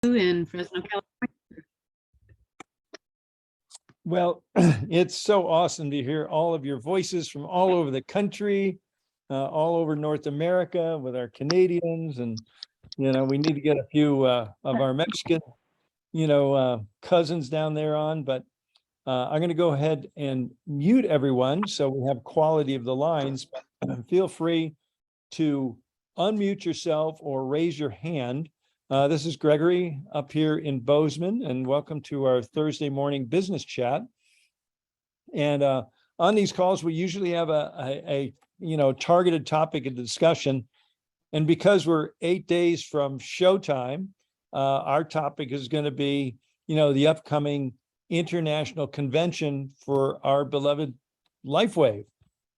in Fresno, California. Well, it's so awesome to hear all of your voices from all over the country, all over North America with our Canadians. And, we need to get a few of our Mexican, cousins down there on. But I'm going to go ahead and mute everyone so we have quality of the lines. Feel free to unmute yourself or raise your hand. This is Gregory up here in Bozeman, and welcome to our Thursday morning business chat. And on these calls, we usually have a targeted topic of discussion. And because we're 8 days from showtime, our topic is going to be, the upcoming international convention for our beloved LifeWave.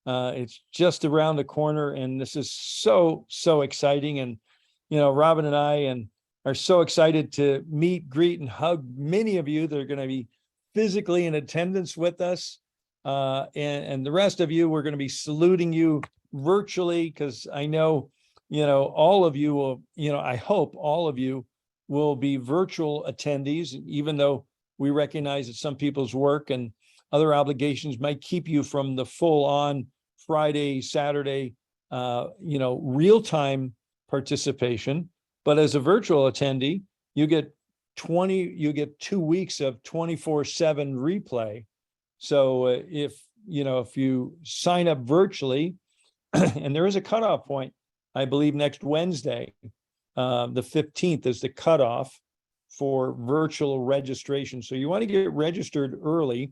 It's just around the corner, and this is so exciting. And Robin and I are so excited to meet, greet, and hug many of you that are going to be physically in attendance with us, and the rest of you, we're going to be saluting you virtually, because I know all of you will, I hope all of you will be virtual attendees, even though we recognize that some people's work and other obligations might keep you from the full-on Friday, Saturday, real-time participation. But as a virtual attendee, you get 2 weeks of 24/7 replay. So if you sign up virtually, and there is a cutoff point, I believe next Wednesday, the 15th is the cutoff for virtual registration. So you want to get registered early.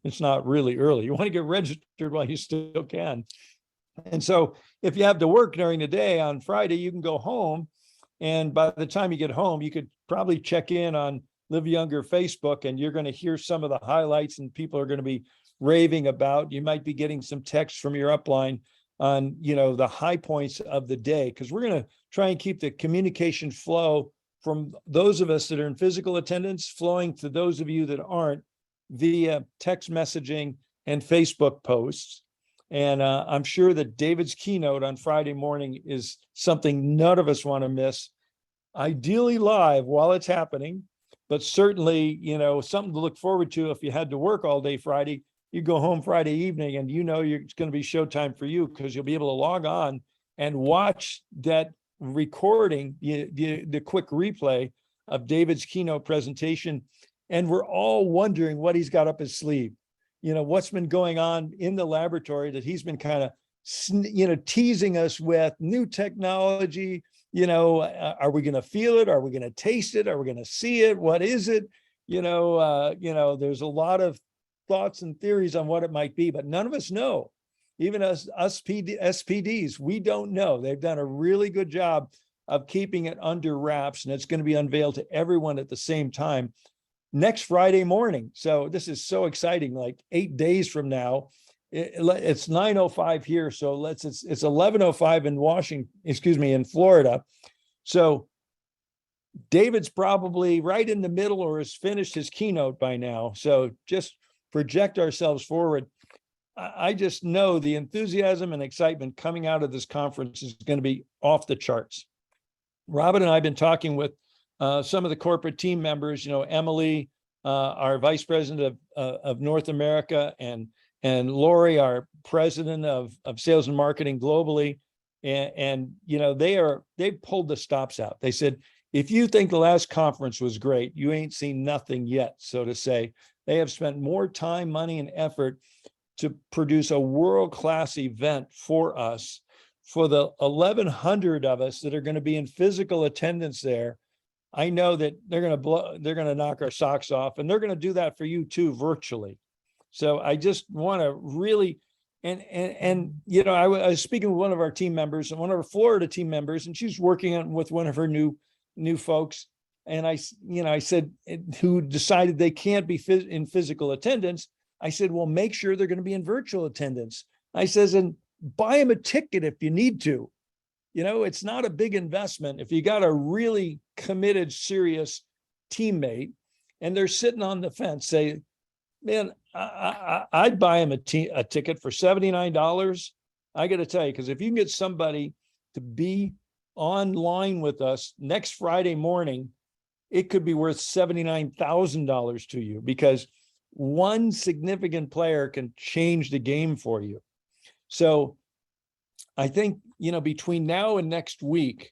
It's not really early. You want to get registered while you still can. And so if you have to work during the day on Friday, you can go home. And by the time you get home, you could probably check in on Live Younger Facebook, and you're going to hear some of the highlights, and people are going to be raving about. You might be getting some text from your upline on, the high points of the day, because we're going to try and keep the communication flow from those of us that are in physical attendance flowing to those of you that aren't via text messaging and Facebook posts. And I'm sure that David's keynote on Friday morning is something none of us want to miss, ideally live while it's happening, but certainly, something to look forward to. If you had to work all day Friday, you go home Friday evening and it's going to be showtime for you, because you'll be able to log on and watch that recording, the quick replay of David's keynote presentation. And we're all wondering what he's got up his sleeve. What's been going on in the laboratory that he's been kind of, teasing us with new technology. Are we going to feel it? Are we going to taste it? Are we going to see it? What is it? There's a lot of thoughts and theories on what it might be, but none of us know. Even us SPDs, we don't know. They've done a really good job of keeping it under wraps, and it's going to be unveiled to everyone at the same time next Friday morning. So this is so exciting, like 8 days from now. It's 9:05 here. So it's 11:05 in Florida. So David's probably right in the middle or has finished his keynote by now. So just project ourselves forward. I just know the enthusiasm and excitement coming out of this conference is going to be off the charts. Robin and I have been talking with some of the corporate team members, Emily, our vice president of North America, and Lori, our president of sales and marketing globally. And they've pulled the stops out. They said, if you think the last conference was great, you ain't seen nothing yet, so to say. They have spent more time, money, and effort to produce a world-class event for us, for the 1,100 of us that are going to be in physical attendance there. I know that they're going to knock our socks off, and they're going to do that for you too, virtually. So I just want to really, I was speaking with one of our team members, one of our Florida team members, and she's working on with one of her new folks. And I said, who decided they can't be in physical attendance. I said, well, make sure they're going to be in virtual attendance. I says, and buy them a ticket if you need to. It's not a big investment. If you got a really committed, serious teammate and they're sitting on the fence, say, man, I'd buy him a ticket for $79. I got to tell you, because if you can get somebody to be online with us next Friday morning it could be worth $79,000 to you, because one significant player can change the game for you. So I think, between now and next week,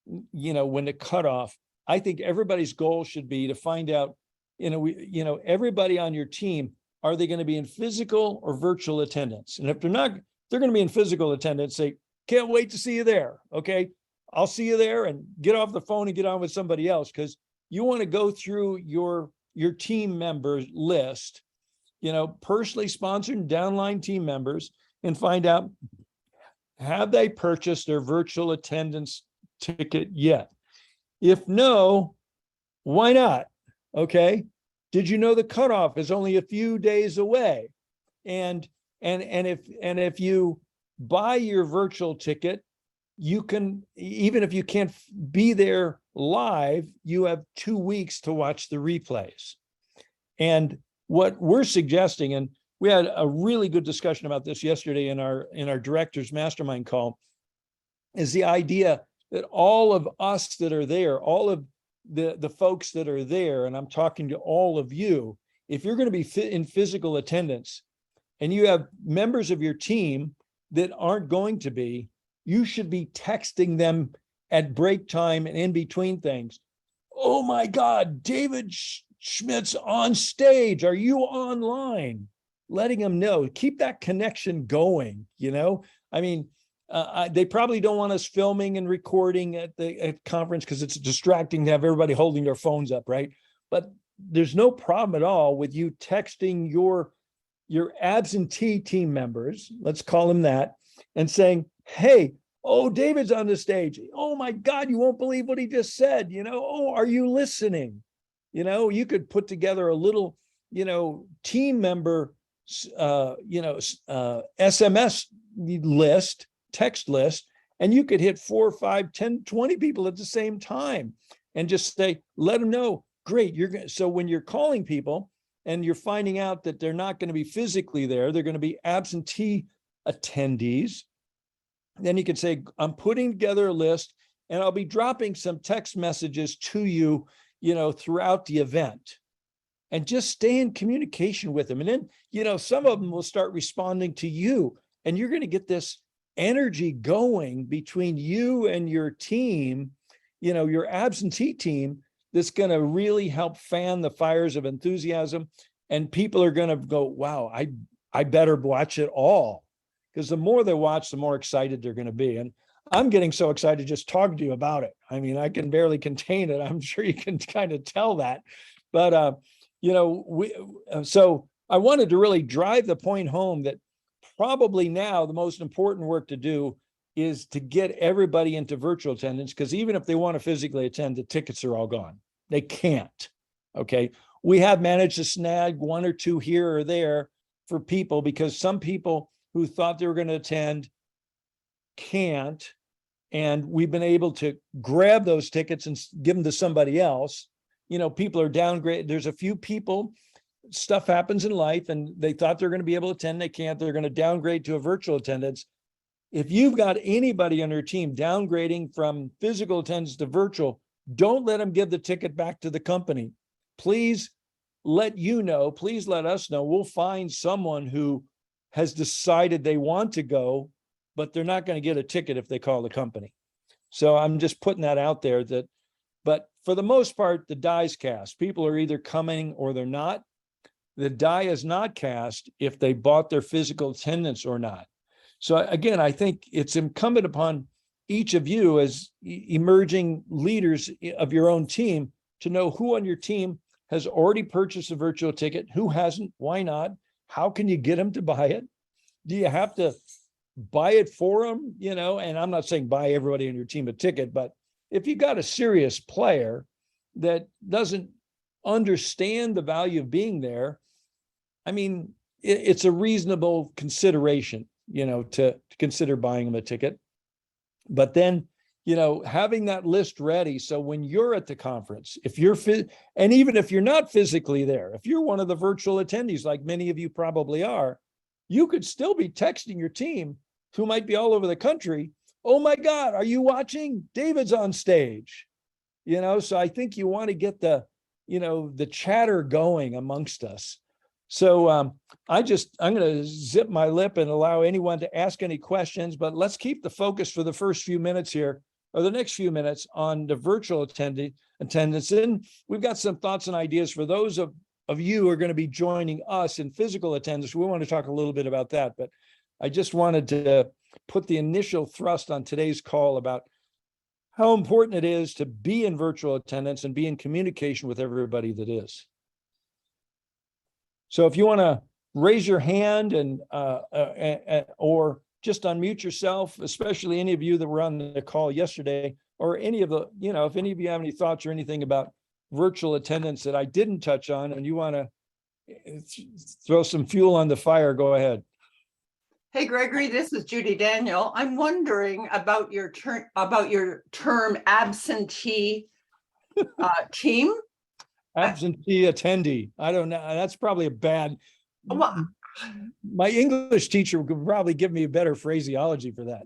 when the cutoff, I think everybody's goal should be to find out, everybody on your team, are they going to be in physical or virtual attendance? And if they're not, they're going to be in physical attendance. Say, can't wait to see you there. Okay. I'll see you there, and get off the phone and get on with somebody else, because you want to go through your team members list, personally sponsored downline team members, and find out, have they purchased their virtual attendance ticket yet? If no, why not? Okay. Did you know the cutoff is only a few days away? And if you buy your virtual ticket, you can, even if you can't be there live, you have 2 weeks to watch the replays. And what we're suggesting, and we had a really good discussion about this yesterday in our director's mastermind call, is the idea that all of us that are there, all of the folks that are there, and I'm talking to all of you, if you're going to be in physical attendance and you have members of your team that aren't going to be, you should be texting them at break time and in between things. Oh my God, David Schmidt's on stage. Are you online? Letting them know, keep that connection going. I mean, they probably don't want us filming and recording at the conference because it's distracting to have everybody holding their phones up, right? But there's no problem at all with you texting your absentee team members, let's call them that, and saying, hey, oh, David's on the stage. Oh my God, you won't believe what he just said. Oh, are you listening? You could put together a little, team member, SMS list, text list, and you could hit 4, 5, 10, 20 people at the same time and just say, let them know, great. So when you're calling people and you're finding out that they're not going to be physically there, they're going to be absentee attendees, then you can say, I'm putting together a list and I'll be dropping some text messages to you, throughout the event, and just stay in communication with them. And then, some of them will start responding to you, and you're going to get this energy going between you and your team, your absentee team, that's going to really help fan the fires of enthusiasm. And people are going to go, wow, I better watch it all. Because the more they watch, the more excited they're going to be. And I'm getting so excited just talking to you about it. I mean, I can barely contain it. I'm sure you can kind of tell that. But, so I wanted to really drive the point home that probably now the most important work to do is to get everybody into virtual attendance, because even if they want to physically attend, the tickets are all gone. They can't. Okay. We have managed to snag 1 or 2 here or there for people, because some people who thought they were going to attend can't. And we've been able to grab those tickets and give them to somebody else. People are downgraded. There's a few people, stuff happens in life, and they thought they're going to be able to attend. They can't. They're going to downgrade to a virtual attendance. If you've got anybody on your team downgrading from physical attendance to virtual, don't let them give the ticket back to the company. Please let us know. We'll find someone who has decided they want to go, but they're not going to get a ticket if they call the company. So I'm just putting that out there, but for the most part, the die's cast. People are either coming or they're not. The die is not cast if they bought their physical attendance or not. So again, I think it's incumbent upon each of you as emerging leaders of your own team to know who on your team has already purchased a virtual ticket, who hasn't, why not? How can you get them to buy it? Do you have to buy it for them? And I'm not saying buy everybody on your team a ticket, but if you got a serious player that doesn't understand the value of being there, I mean, it's a reasonable consideration, to consider buying them a ticket. But then, having that list ready. So when you're at the conference, and even if you're not physically there, if you're one of the virtual attendees, like many of you probably are, you could still be texting your team who might be all over the country. Oh my God, are you watching? David's on stage. So I think you want to get the chatter going amongst us. So I'm going to zip my lip and allow anyone to ask any questions, but let's keep the focus for the first few minutes here, or the next few minutes, on the virtual attendance. And we've got some thoughts and ideas for those of you who are going to be joining us in physical attendance. We want to talk a little bit about that, but I just wanted to put the initial thrust on today's call about how important it is to be in virtual attendance and be in communication with everybody that is. So if you want to raise your hand and or just unmute yourself, especially any of you that were on the call yesterday, or any of the, if any of you have any thoughts or anything about virtual attendance that I didn't touch on and you want to throw some fuel on the fire, go ahead. Hey, Gregory, this is Judy Daniel. I'm wondering about your term absentee team. Absentee attendee. I don't know. That's probably a bad. Well, my English teacher could probably give me a better phraseology for that.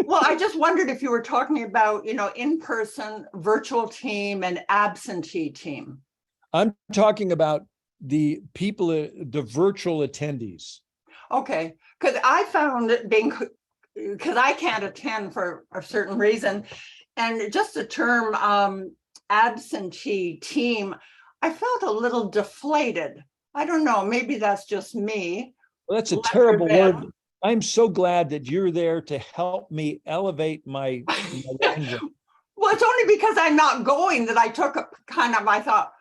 Well, I just wondered if you were talking about, in-person, virtual team, and absentee team. I'm talking about the people, the virtual attendees. Okay, because I found it because I can't attend for a certain reason, and just the term absentee team, I felt a little deflated. I don't know, maybe that's just me. Well, that's a terrible word. I'm so glad that you're there to help me elevate my language. Well, it's only because I'm not going that I took a I thought,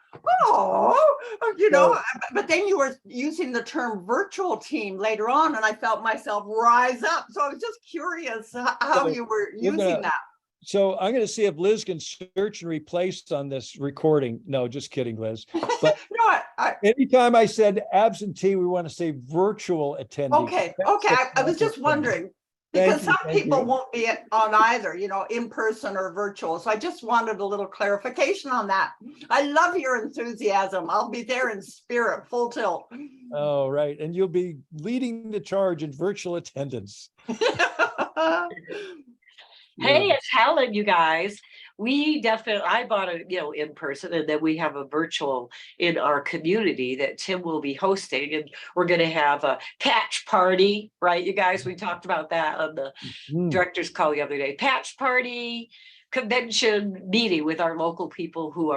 but then you were using the term virtual team later on, and I felt myself rise up. So I was just curious how you were using that. So I'm going to see if Liz can search and replace on this recording. No, just kidding, Liz. But no, anytime I said absentee, we want to say virtual attendee. Okay. I was just wondering, because some people won't be on either, in person or virtual. So I just wanted a little clarification on that. I love your enthusiasm. I'll be there in spirit, full tilt. Oh, right. And you'll be leading the charge in virtual attendance. Hey, it's Helen, you guys. I bought a, in person, and then we have a virtual in our community that Tim will be hosting, and we're going to have a patch party, right? You guys, we talked about that on the director's call the other day. Patch party, convention meeting with our local people who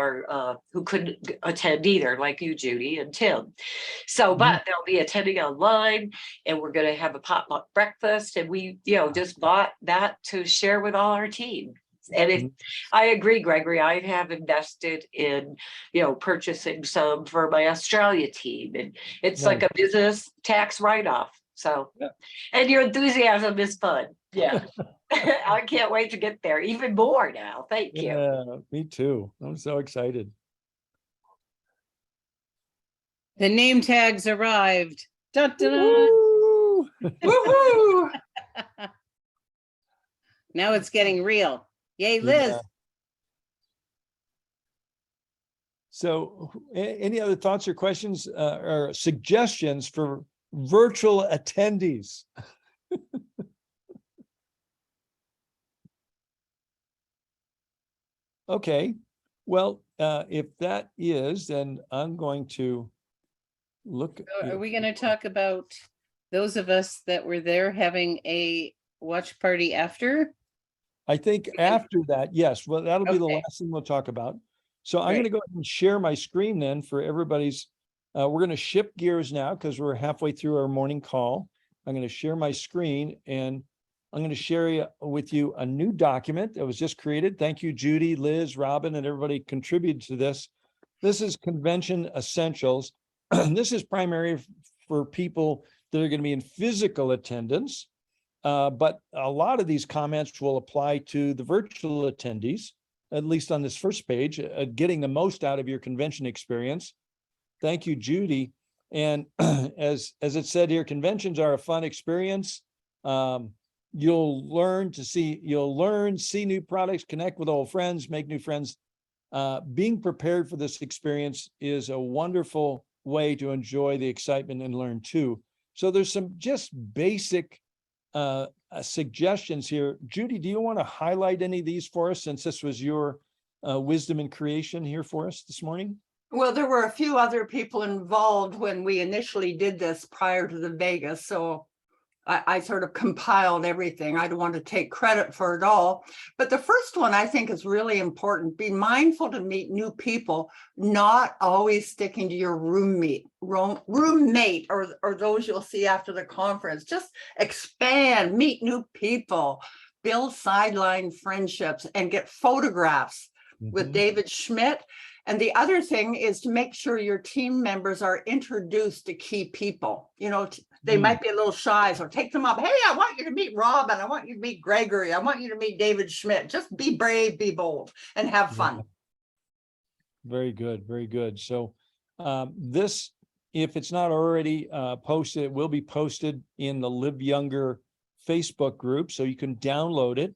couldn't attend either, like you, Judy and Tim. So, but they'll be attending online, and we're going to have a potluck breakfast, and we, just bought that to share with all our team. And I agree, Gregory, I have invested in, purchasing some for my Australia team, and it's like a business tax write-off. So, and your enthusiasm is fun. Yeah. I can't wait to get there even more now. Thank you. Yeah, me too. I'm so excited. The name tags arrived. Dun, dun, dun. Woo! Woohoo! Now it's getting real. Yay, Liz. Yeah. So any other thoughts or questions or suggestions for virtual attendees? Okay, well, if that is, then I'm going to look. Are we going to talk about those of us that were there having a watch party after? I think after that, yes, well, that'll be the Okay. last thing we'll talk about. So I'm Great. going to go ahead and share my screen then for everybody's. We're going to shift gears now because we're halfway through our morning call. I'm going to share my screen, and I'm going to share with you a new document that was just created. Thank you, Judy, Liz, Robin, and everybody contributed to this. This is Convention Essentials. This is primary for people that are going to be in physical attendance. But a lot of these comments will apply to the virtual attendees, at least on this first page, getting the most out of your convention experience. Thank you, Judy. And as it said here, conventions are a fun experience. You'll learn, see new products, connect with old friends, make new friends. Being prepared for this experience is a wonderful way to enjoy the excitement and learn too. So there's some just basic suggestions here. Judy, do you want to highlight any of these for us, since this was your wisdom and creation here for us this morning? Well, there were a few other people involved when we initially did this prior to the Vegas, so I sort of compiled everything. I don't want to take credit for it all. But the first one I think is really important. Be mindful to meet new people, not always sticking to your roommate or those you'll see after the conference. Just expand, meet new people, build sideline friendships, and get photographs with Mhm. David Schmidt. And the other thing is to make sure your team members are introduced to key people. You know, they Mm. might be a little shy, so take them up. Hey, I want you to meet Robin. I want you to meet Gregory. I want you to meet David Schmidt. Just be brave, be bold, and have fun. Very good, very good. So this, if it's not already posted, it will be posted in the Live Younger Facebook group, so you can download it.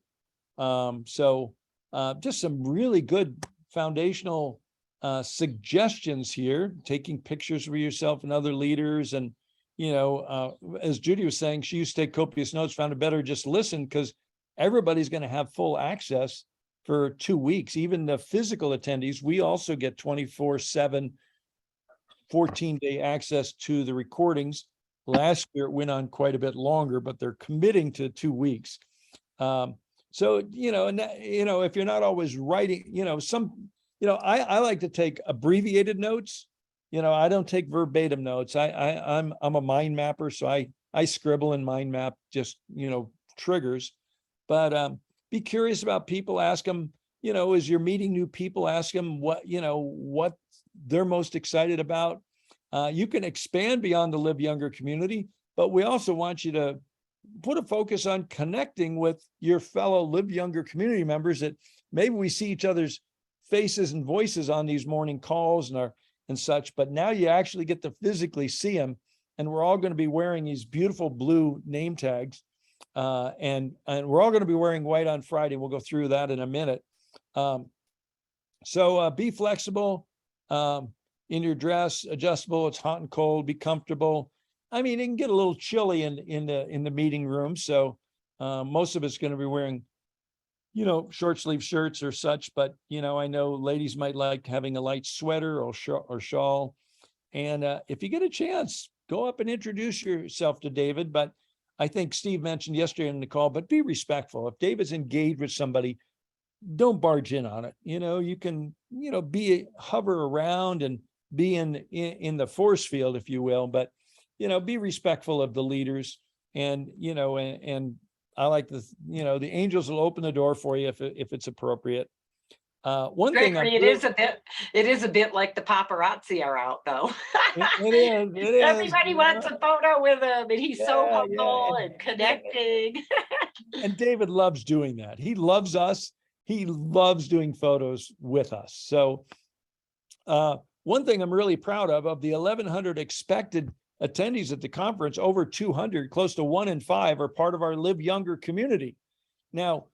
Just some really good foundational suggestions here, taking pictures of yourself and other leaders. And, as Judy was saying, she used to take copious notes, found it better just listen, because everybody's going to have full access for 2 weeks. Even the physical attendees, we also get 24/7, 14-day access to the recordings. Last year, it went on quite a bit longer, but they're committing to 2 weeks. If you're not always writing, I like to take abbreviated notes. I don't take verbatim notes. I'm a mind mapper, so I scribble and mind map just, triggers. But be curious about people. Ask them, as you're meeting new people, ask them what they're most excited about. You can expand beyond the Live Younger community, but we also want you to put a focus on connecting with your fellow Live Younger community members, that maybe we see each other's faces and voices on these morning calls and such, but now you actually get to physically see them. And we're all going to be wearing these beautiful blue name tags. And we're all going to be wearing white on Friday. We'll go through that in a minute. So be flexible in your dress, adjustable. It's hot and cold. Be comfortable. I mean, it can get a little chilly in the meeting room. So most of us going to be wearing, short sleeve shirts or such. But I know ladies might like having a light sweater or shawl. And if you get a chance, go up and introduce yourself to David. But I think Steve mentioned yesterday in the call, but be respectful. If David's engaged with somebody, don't barge in on it. You can, hover around and be in the force field, if you will, but, be respectful of the leaders. And, and I like the angels will open the door for you if it's appropriate. One thing Gregory, it is a bit like the paparazzi are out, though. it is. Everybody wants a photo with him, and he's so Yeah, humble yeah. and connecting. And David loves doing that. He loves us. He loves doing photos with us. So one thing I'm really proud of the 1,100 expected attendees at the conference, over 200, close to 1 in 5 are part of our Live Younger community. Now,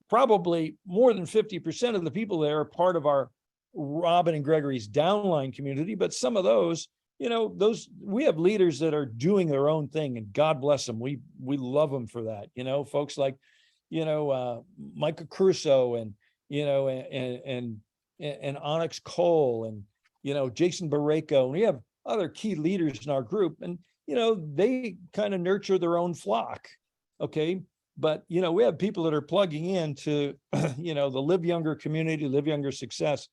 probably more than 50% of the people there are part of our Robin and Gregory's downline community, but some of those, we have leaders that are doing their own thing, and God bless them. We love them for that. Folks like, Micah Crusoe and, and Onyx Cole and, Jason Barreco. And we have other key leaders in our group, and, they kind of nurture their own flock. Okay. But, we have people that are plugging into, the Live Younger community, Live Younger success.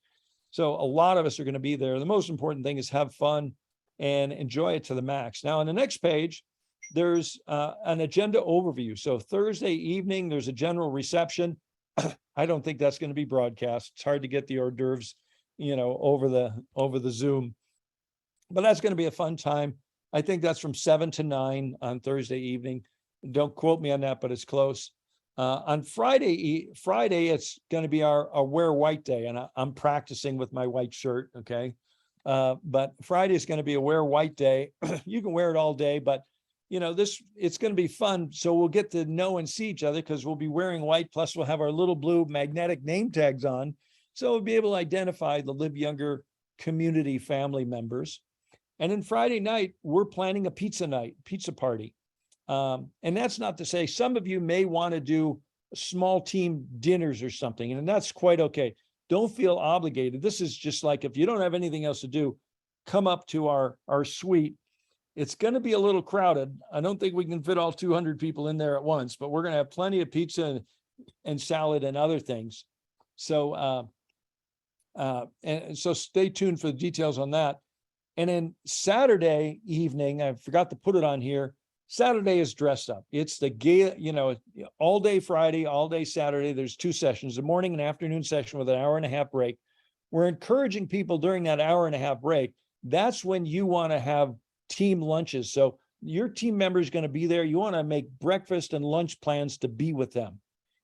So a lot of us are going to be there. The most important thing is have fun and enjoy it to the max. Now, on the next page, there's an agenda overview. So Thursday evening, there's a general reception. I don't think that's going to be broadcast. It's hard to get the hors d'oeuvres, over the Zoom. But that's going to be a fun time. I think that's from 7 to 9 on Thursday evening. Don't quote me on that, but it's close. On Friday, it's going to be our Wear White Day, and I'm practicing with my white shirt. Okay. But Friday is going to be a Wear White Day. You can wear it all day, but it's going to be fun. So we'll get to know and see each other because we'll be wearing white. Plus we'll have our little blue magnetic name tags on. So we'll be able to identify the Live Younger community family members. And then Friday night, we're planning a pizza party. And that's not to say some of you may want to do small team dinners or something, and that's quite okay. don't feel obligated. This is just like, if you don't have anything else to do, come up to our suite. It's going to be a little crowded. I don't think we can fit all 200 people in there at once, but we're going to have plenty of pizza and salad and other things. So, and so stay tuned for the details on that. And then Saturday evening, I forgot to put it on here. Saturday is dressed up. It's the gay, all day Friday, all day Saturday. There's 2 sessions, a morning and afternoon session with an 1.5 hour break. We're encouraging people during that 1.5 hour break. That's when you want to have team lunches. So your team member is going to be there. You want to make breakfast and lunch plans to be with them.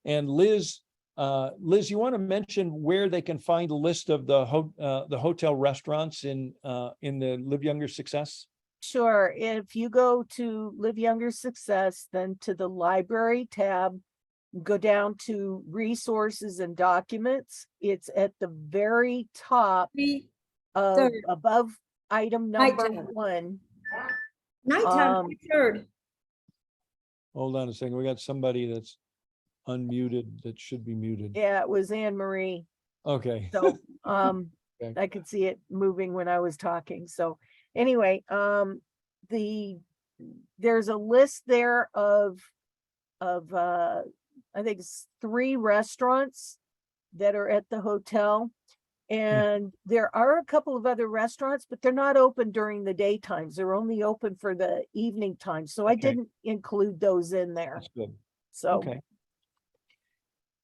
And Liz, you want to mention where they can find a list of the hotel restaurants in the Live Younger Success? Sure. If you go to Live Younger Success, then to the library tab, go down to resources and documents. It's at the very top of Third. above item number Nighttime. 1. Nighttime, 3rd. Hold on a second. We got somebody that's unmuted that should be muted. Yeah, it was Anne Marie. Okay. So, Okay. I could see it moving when I was talking. So anyway, there's a list there of I think it's 3 restaurants that are at the hotel. And there are a couple of other restaurants, but they're not open during the daytimes. They're only open for the evening time. So I Okay. didn't include those in there. That's good. So, Okay.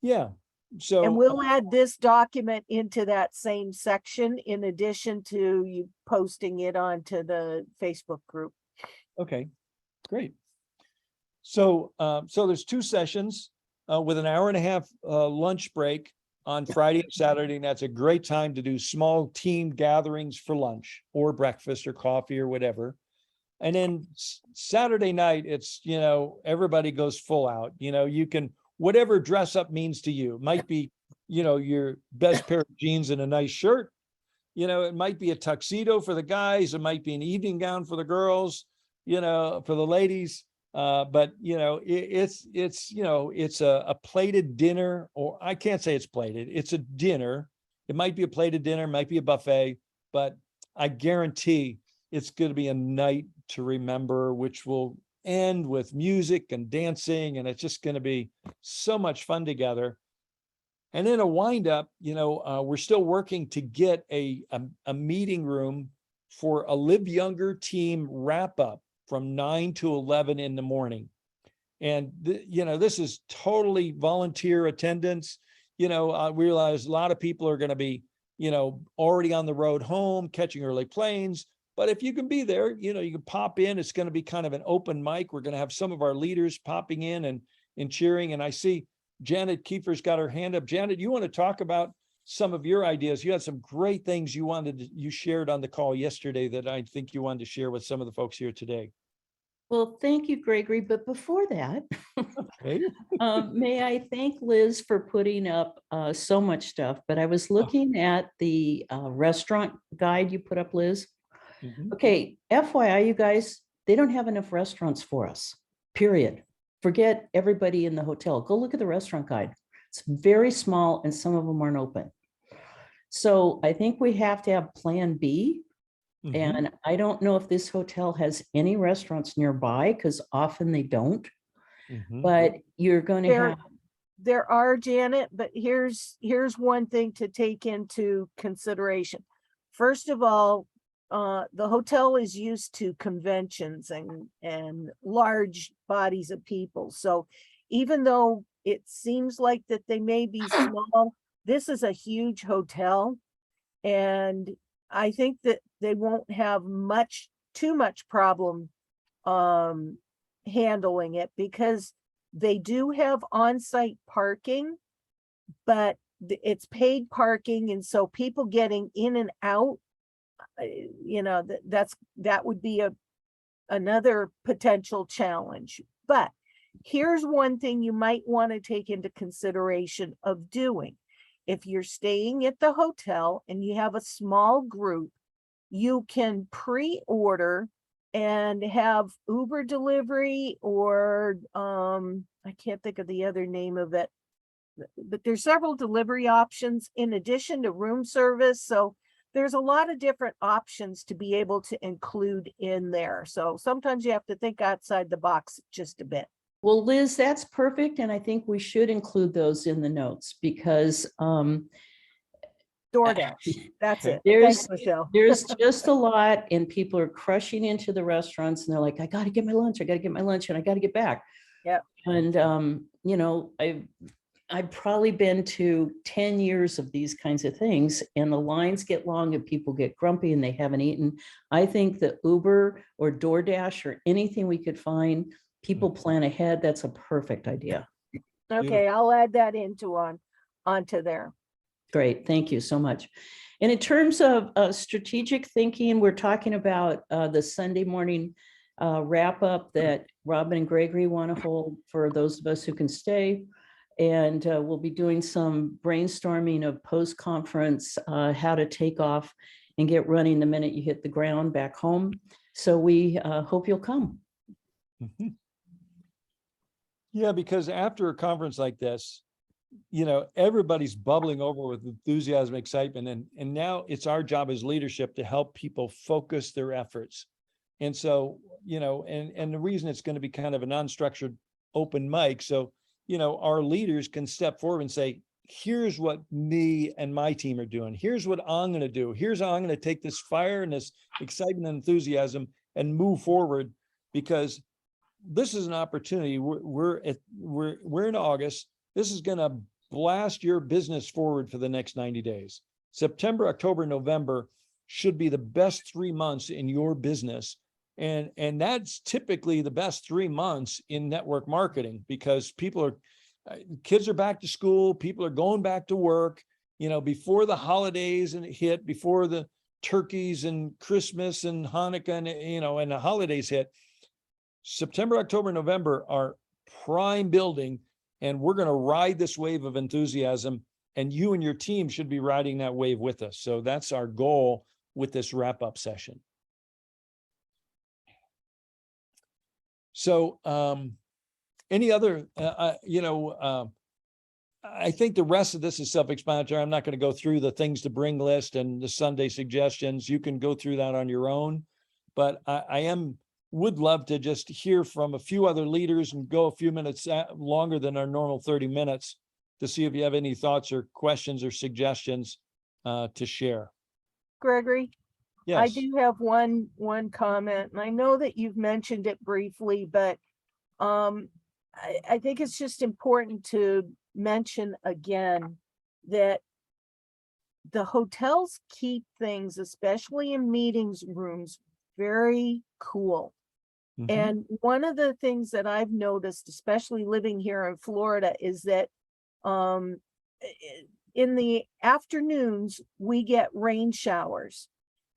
Yeah. So. and we'll add this document into that same section in addition to you posting it onto the Facebook group. Okay, great. So, so there's 2 sessions with an 1.5 hour lunch break on Friday and Saturday. And that's a great time to do small team gatherings for lunch or breakfast or coffee or whatever. And then Saturday night, it's, everybody goes full out. You can, whatever dress up means to you. It might be, your best pair of jeans and a nice shirt. It might be a tuxedo for the guys. It might be an evening gown for the girls, for the ladies. But it's a plated dinner, or I can't say it's plated. It's a dinner. It might be a plated dinner, might be a buffet, but I guarantee it's going to be a night to remember, which will end with music and dancing. And it's just going to be so much fun together. And then a wind up, we're still working to get a meeting room for a Live Younger team wrap up from 9 to 11 in the morning. And, this is totally volunteer attendance. I realize a lot of people are going to be, already on the road home, catching early planes. But if you can be there, you can pop in. It's going to be kind of an open mic. We're going to have some of our leaders popping in and cheering. And I see Janet Kiefer's got her hand up. Janet, you want to talk about some of your ideas? You had some great things you shared on the call yesterday that I think you wanted to share with some of the folks here today. Well, thank you, Gregory. But before that, Okay. may I thank Liz for putting up so much stuff. But I was looking at the restaurant guide you put up, Liz. Mhm. Okay, FYI, you guys, they don't have enough restaurants for us, period. Forget everybody in the hotel. Go look at the restaurant guide. It's very small and some of them aren't open. So I think we have to have plan B. Mhm. And I don't know if this hotel has any restaurants nearby, because often they don't, Mhm. but you're going to There, have, there are, Janet, but here's one thing to take into consideration. First of all, the hotel is used to conventions and large bodies of people. So even though it seems like that they may be small, this is a huge hotel. And I think that they won't have too much problem handling it, because they do have on-site parking, but it's paid parking. And so people getting in and out, that would be another potential challenge. But here's one thing you might want to take into consideration of doing. If you're staying at the hotel and you have a small group, you can pre-order and have Uber delivery, or I can't think of the other name of it. but there's several delivery options in addition to room service. So there's a lot of different options to be able to include in there. So sometimes you have to think outside the box just a bit. Well, Liz, that's perfect. And I think we should include those in the notes because DoorDash, that's it. There's- Thanks, Michelle. there's just a lot and people are crushing into the restaurants and they're like, I got to get my lunch. I got to get my lunch and I got to get back. Yep. And, you know, I've probably been to 10 years of these kinds of things and the lines get long and people get grumpy and they haven't eaten. I think that Uber or DoorDash or anything we could find, people plan ahead. That's a perfect idea. Okay, I'll add that onto there. Great, thank you so much. And in terms of strategic thinking, we're talking about the Sunday morning wrap up that Robin and Gregory want to hold for those of us who can stay. And we'll be doing some brainstorming of post-conference, how to take off and get running the minute you hit the ground back home. So we hope you'll come. Mhm. Yeah, because after a conference like this, you know, everybody's bubbling over with enthusiasm, excitement, and now it's our job as leadership to help people focus their efforts. And so, you know, and the reason it's going to be kind of a non-structured open mic. So, you know, our leaders can step forward and say, here's what me and my team are doing. Here's what I'm going to do. Here's how I'm going to take this fire and this excitement and enthusiasm and move forward, because this is an opportunity. We're in August. This is going to blast your business forward for the next 90 days. September, October, November should be the best 3 months in your business. And that's typically the best 3 months in network marketing, because kids are back to school, people are going back to work, you know, before the holidays and it hit, before the turkeys and Christmas and Hanukkah and, you know, and the holidays hit. September, October, November are prime building. And we're going to ride this wave of enthusiasm, and you and your team should be riding that wave with us. So that's our goal with this wrap-up session. So any other, I think the rest of this is self-explanatory. I'm not going to go through the things to bring list and the Sunday suggestions. You can go through that on your own, but I would love to just hear from a few other leaders and go a few minutes longer than our normal 30 minutes to see if you have any thoughts or questions or suggestions to share. Gregory, Yes. I do have one comment, and I know that you've mentioned it briefly, but I think it's just important to mention again that the hotels keep things, especially in meetings rooms, very cool. Mhm. And one of the things that I've noticed, especially living here in Florida, is that in the afternoons, we get rain showers.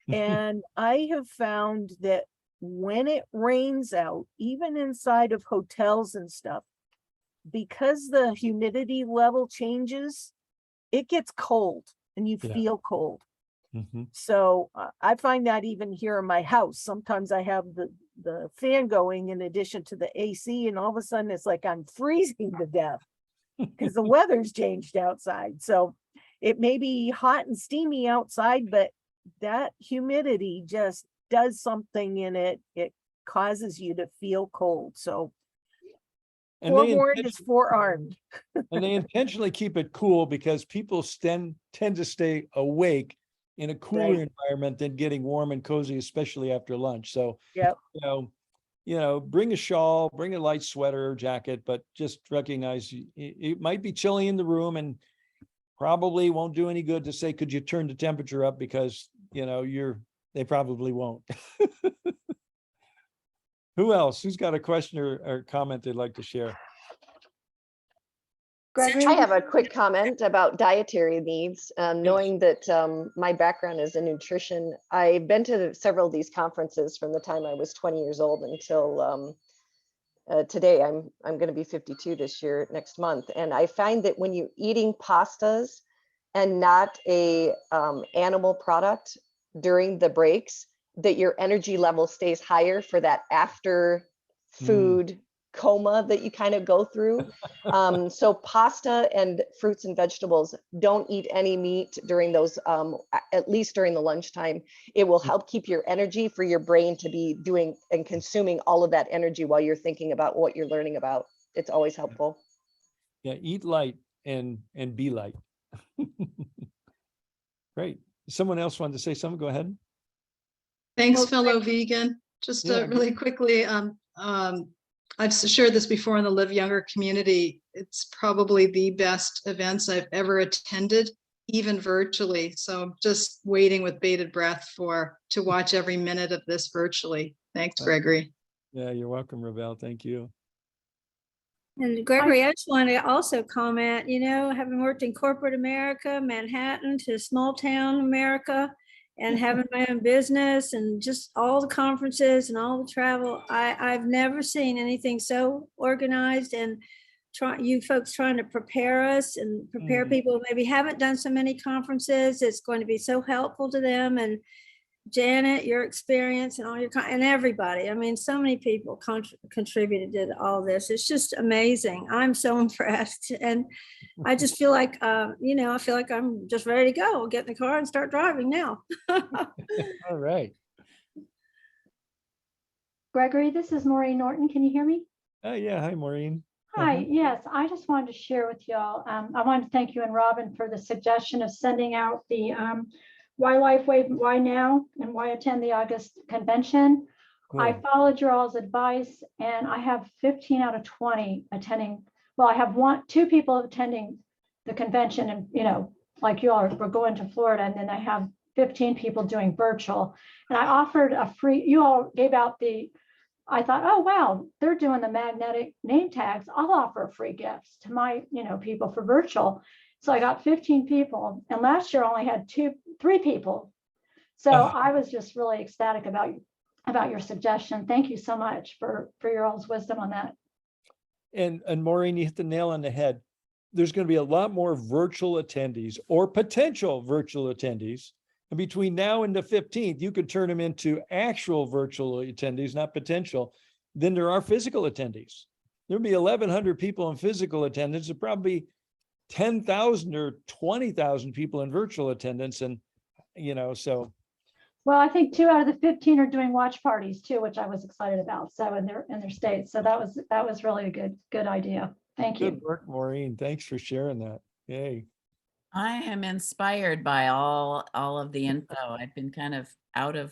And I have found that when it rains out, even inside of hotels and stuff, because the humidity level changes, it gets cold and you Yeah. feel cold. Mhm. So I find that even here in my house, sometimes I have the fan going in addition to the AC, and all of a sudden it's like I'm freezing to death because the weather's changed outside. So it may be hot and steamy outside, but that humidity just does something in it. It causes you to feel cold. So And they forewarned is forearmed. and they intentionally keep it cool because people tend to stay awake in a cooler Right. environment than getting warm and cozy, especially after lunch. So, Yep. you know, bring a shawl, bring a light sweater or jacket, but just recognize it might be chilly in the room, and probably won't do any good to say, could you turn the temperature up? Because, you know, they probably won't. Who else? Who's got a question or comment they'd like to share? Gregory, I have a quick comment about dietary needs. Knowing that my background is in nutrition, I've been to several of these conferences from the time I was 20 years old until today. I'm going to be 52 this year, next month. And I find that when you're eating pastas and not a animal product during the breaks, that your energy level stays higher for that after food coma that you kind of go through. So pasta and fruits and vegetables, don't eat any meat during those, at least during the lunchtime. It will help keep your energy for your brain to be doing and consuming all of that energy while you're thinking about what you're learning about. It's always helpful. Yeah, eat light and be light. Great. Someone else wanted to say something? Go ahead. Thanks, Well, fellow vegan. Just Yeah. really quickly, I've shared this before in the Live Younger community. It's probably the best events I've ever attended, even virtually. So I'm just waiting with bated breath to watch every minute of this virtually. Thanks, Gregory. Yeah, you're welcome, Ravel. Thank you. And Gregory, I just want to also comment, having worked in corporate America, Manhattan to small town America, and having my own business and just all the conferences and all the travel, I've never seen anything so organized, and you folks trying to prepare us and prepare people who maybe haven't done so many conferences. It's going to be so helpful to them. And Janet, your experience and all and everybody. I mean, so many people contributed to all this. It's just amazing. I'm so impressed. And I just feel like, I feel like I'm just ready to go. I'll get in the car and start driving now. All right. Gregory, this is Maureen Norton. Can you hear me? Yeah. Hi, Maureen. Hi, yes, I just wanted to share with y'all. I wanted to thank you and Robin for the suggestion of sending out the Why Life, Why Now, and Why Attend the August Convention. I followed your all's advice, and I have 15 out of 20 attending. Well, I have two people attending the convention, and like you all, we're going to Florida, and then I have 15 people doing virtual. And I offered a free, you all gave out I thought, oh, wow, they're doing the magnetic name tags. I'll offer free gifts to my, people for virtual. So I got 15 people, and last year I only had 3 people. So I was just really ecstatic about your suggestion. Thank you so much for your all's wisdom on that. And Maureen, you hit the nail on the head. There's going to be a lot more virtual attendees or potential virtual attendees. And between now and the 15th, you could turn them into actual virtual attendees, not potential. Then there are physical attendees. There'll be 1,100 people in physical attendance, and probably 10,000 or 20,000 people in virtual attendance. And, so. Well, I think 2 out of the 15 are doing watch parties too, which I was excited about. So in their states. So that was really a good idea. Thank you. Good work, Maureen. Thanks for sharing that. Yay. I am inspired by all of the info. I've been kind of out of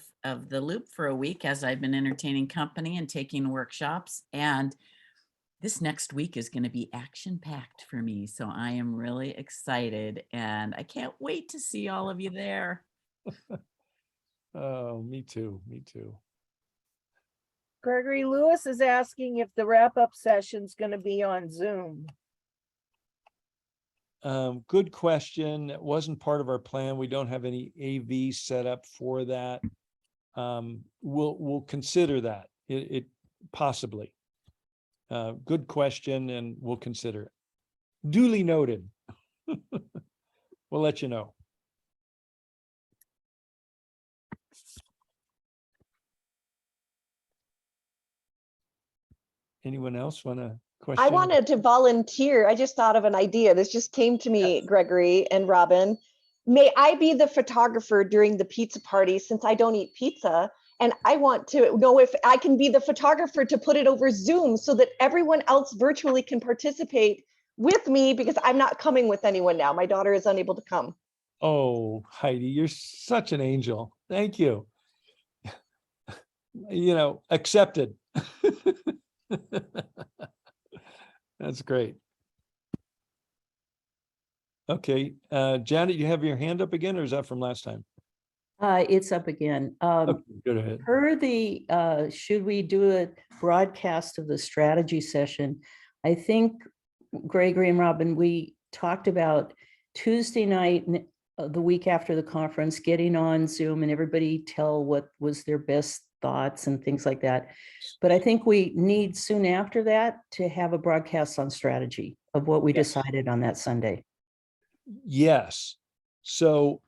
the loop for a week as I've been entertaining company and taking workshops. And this next week is going to be action-packed for me. So I am really excited, and I can't wait to see all of you there. Oh, me too. Me too. Gregory, Lewis is asking if the wrap-up session's going to be on Zoom. Good question. It wasn't part of our plan. We don't have any AV set up for that. We'll consider that. It possibly. Good question, and we'll consider it. Duly noted. We'll let you know. Anyone else want to question? I wanted to volunteer. I just thought of an idea. This just came to me, Gregory and Robin. May I be the photographer during the pizza party, since I don't eat pizza? And I want to know if I can be the photographer to put it over Zoom so that everyone else virtually can participate with me, because I'm not coming with anyone now. My daughter is unable to come. Oh, Heidi, you're such an angel. Thank you. Accepted. That's great. Okay, Janet, you have your hand up again, or is that from last time? It's up again. Okay, go ahead. Per the, should we do a broadcast of the strategy session? I think Gregory and Robin, we talked about Tuesday night, the week after the conference, getting on Zoom and everybody tell what was their best thoughts and things like that. But I think we need soon after that to have a broadcast on strategy of what we decided on that Sunday. Yes. So,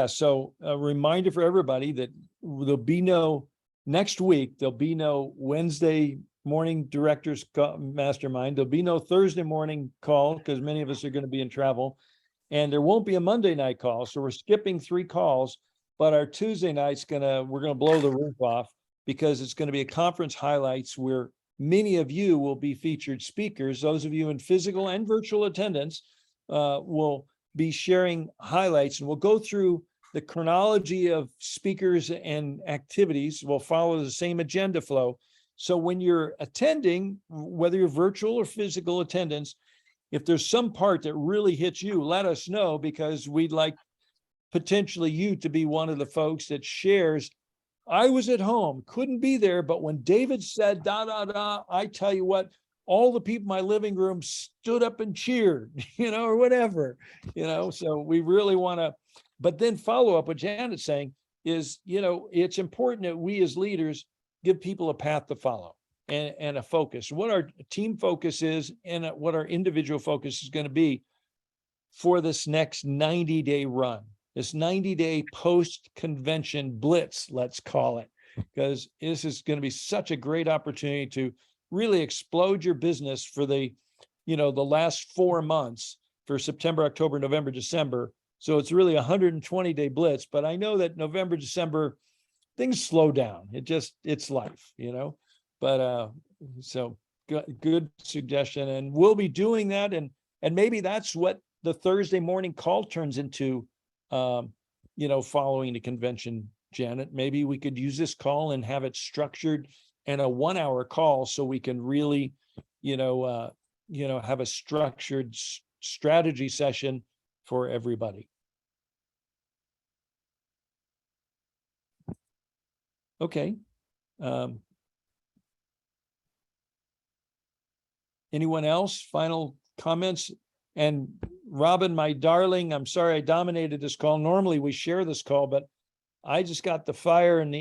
so a reminder for everybody that there'll be no, next week, there'll be no Wednesday morning directors mastermind. There'll be no Thursday morning call because many of us are going to be in travel. And there won't be a Monday night call. So we're skipping 3 calls, but our Tuesday night's we're going to blow the roof off because it's going to be a conference highlights where many of you will be featured speakers. Those of you in physical and virtual attendance will be sharing highlights, and we'll go through the chronology of speakers and activities. We'll follow the same agenda flow. So when you're attending, whether you're virtual or physical attendance, if there's some part that really hits you, let us know, because we'd like potentially you to be one of the folks that shares, I was at home, couldn't be there, but when David said da, da, da, I tell you what, all the people in my living room stood up and cheered, or whatever, so we really want to, but then follow up what Janet's saying is, it's important that we as leaders give people a path to follow and a focus, what our team focus is and what our individual focus is going to be for this next 90-day run, this 90-day post-convention blitz, let's call it, because this is going to be such a great opportunity to really explode your business for the last 4 months, for September, October, November, December. So it's really a 120-day blitz, but I know that November, December, things slow down. It's life, but so good suggestion. And we'll be doing that. And maybe that's what the Thursday morning call turns into, following the convention, Janet. Maybe we could use this call and have it structured in a 1-hour call so we can really, have a structured strategy session for everybody. Okay. Anyone else? Final comments? And Robin, my darling, I'm sorry I dominated this call. Normally we share this call, but I just got the fire, and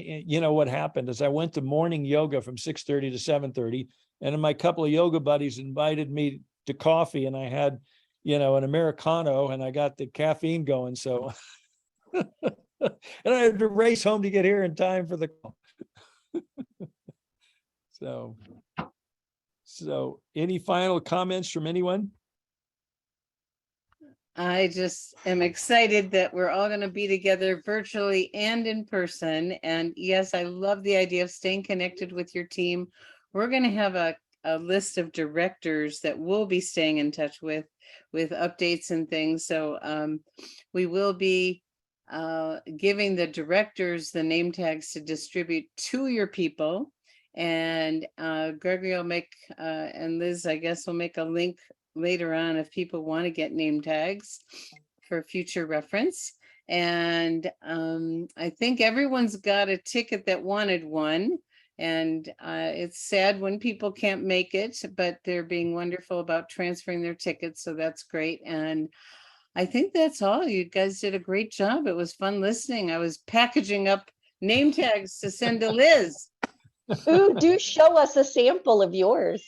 what happened is I went to morning yoga from 6:30 to 7:30, and then my couple of yoga buddies invited me to coffee, and I had, an Americano, and I got the caffeine going. So, and I had to race home to get here in time for the call. So any final comments from anyone? I just am excited that we're all going to be together virtually and in person. And yes, I love the idea of staying connected with your team. We're going to have a list of directors that we'll be staying in touch with updates and things. So we will be giving the directors the name tags to distribute to your people. And Gregory will make, and Liz, I guess, will make a link later on if people want to get name tags for future reference. And I think everyone's got a ticket that wanted one. And it's sad when people can't make it, but they're being wonderful about transferring their tickets. So that's great. And I think that's all. You guys did a great job. It was fun listening. I was packaging up name tags to send to Liz. Ooh, do show us a sample of yours.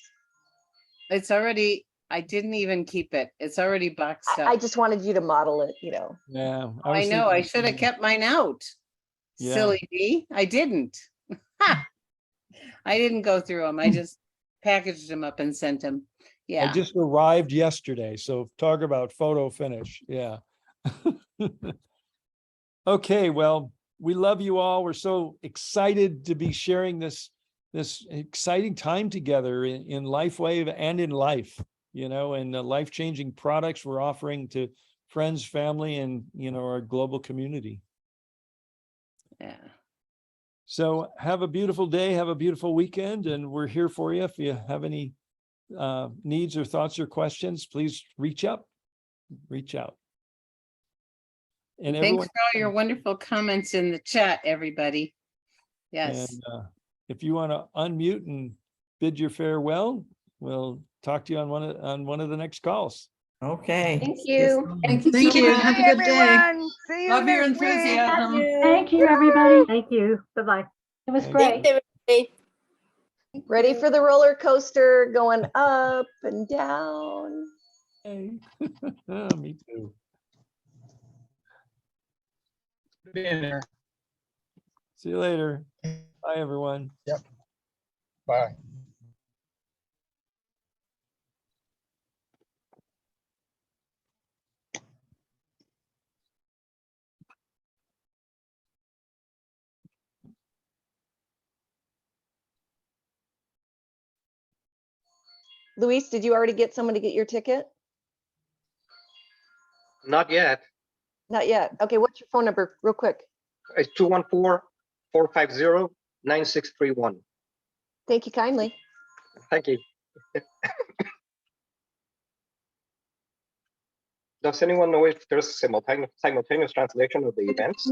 It's already, I didn't even keep it. It's already boxed up. I just wanted you to model it, Yeah. I know, I should have kept mine out. Yeah. Silly me, I didn't. Ha! I didn't go through them. I just packaged them up and sent them. I Yeah. just arrived yesterday, so talk about photo finish. Yeah. Okay, well, we love you all. We're so excited to be sharing this exciting time together in LifeWave and in life, and the life-changing products we're offering to friends, family, and our global community. Yeah. So have a beautiful day, have a beautiful weekend, and we're here for you. If you have any needs or thoughts or questions, please reach out. And Thanks everyone, for all your wonderful comments in the chat, everybody. Yes. and if you want to unmute and bid your farewell, we'll talk to you on one of the next calls. Okay. Thank you. Thank you. Thank so you. much. Have a good day. See you Love your next week. enthusiasm. Thank you, everybody. Thank you. Bye-bye. It was Thank great. Ready for the roller coaster going up and down. Hey. Me too. See you later. Bye, everyone. Bye. Luis, did you already get someone to get your ticket? Not yet. Not yet. Okay, what's your phone number, real quick? It's 214-450-9631. Thank you kindly. Thank you. Does anyone know if there's simultaneous translation of the events?